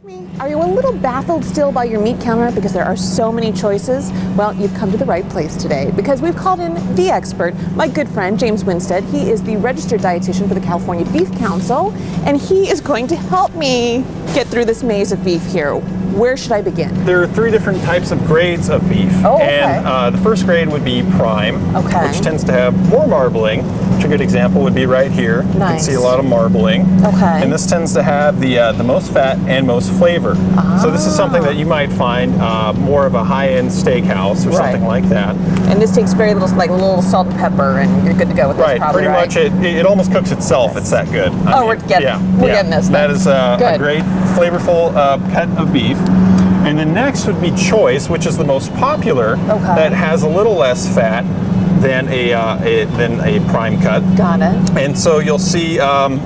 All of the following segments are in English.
Me. Are you a little baffled still by your meat counter because there are so many choices? Well, you've come to the right place today because we've called in the expert, my good friend James Winstead. He is the registered dietitian for the California Beef Council, and he is going to help me get through this maze of beef here. Where should I begin? There are 3 different types of grades of beef. Oh, okay. And the first grade would be prime, okay, which tends to have more marbling, which a good example would be right here. Nice. You can see a lot of marbling. Okay. And this tends to have the most fat and most flavor. So this is something that you might find more of a high-end steakhouse or something like that. And this takes very little, like a little salt and pepper, and you're good to go with this, probably, pretty much. It almost cooks itself. It's that good. We're getting this. That is a great, flavorful cut of beef. And the next would be choice, which is the most popular. That has a little less fat than a prime cut. Got it. And so you'll see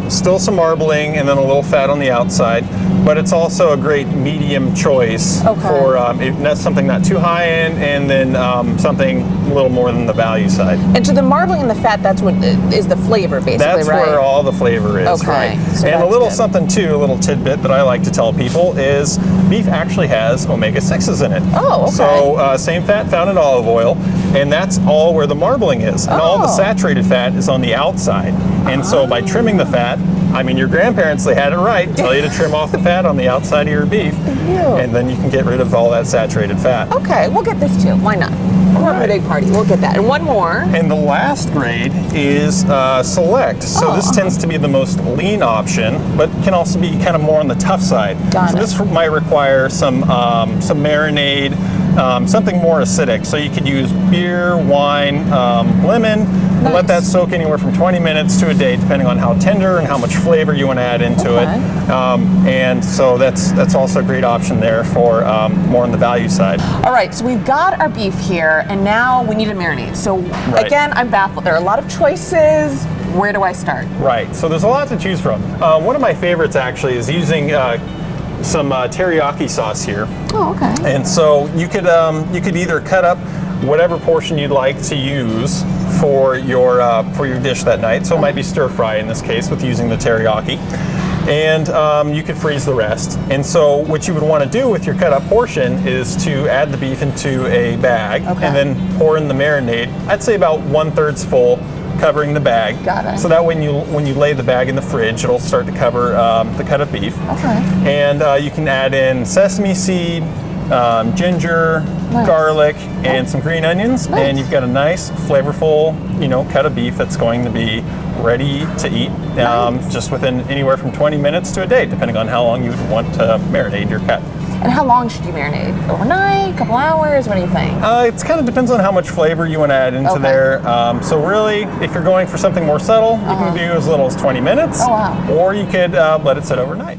still some marbling and then a little fat on the outside, but it's also a great medium choice for that's something not too high in, and then something a little more than the value side. And so the marbling and the fat, that's what is the flavor, basically, that's right? That's where all the flavor is, right? So and a little something too, a little tidbit that I like to tell people is beef actually has omega-6s in it. Oh, okay. So same fat found in olive oil, and that's all where the marbling is. And all the saturated fat is on the outside. And so by trimming the fat, I mean, your grandparents, they had it right, tell you to trim off the fat on the outside of your beef, and then you can get rid of all that saturated fat. Okay, we'll get this too. Why not? We're having a big party. We'll get that. And one more. And the last grade is select. So this tends to be the most lean option, but can also be kind of more on the tough side. So this might require some marinade, something more acidic. So you could use beer, wine, lemon. Let that soak anywhere from 20 minutes to a day, depending on how tender and how much flavor you want to add into it. And so that's also a great option there for more on the value side. All right, so we've got our beef here, and now we need a marinade. So again, I'm baffled. There are a lot of choices. Where do I start? Right, so there's a lot to choose from. One of my favorites actually is using some teriyaki sauce here. Oh, okay. And so you could either cut up whatever portion you'd like to use for your dish that night. So it might be stir fry in this case with using the teriyaki. And you could freeze the rest. And so what you would want to do with your cut up portion is to add the beef into a bag and then pour in the marinade. I'd say about 1/3 full, covering the bag. Got it. So that when you lay the bag in the fridge, it'll start to cover the cut of beef. Okay. And you can add in sesame seed, ginger, garlic, and some green onions, and you've got a nice, flavorful, cut of beef that's going to be ready to eat just within anywhere from 20 minutes to a day, depending on how long you would want to marinate your cut. And how long should you marinate? Overnight, a couple hours? What do you think? It kind of depends on how much flavor you want to add into there. So really, if you're going for something more subtle, you can do as little as 20 minutes, or you could let it sit overnight.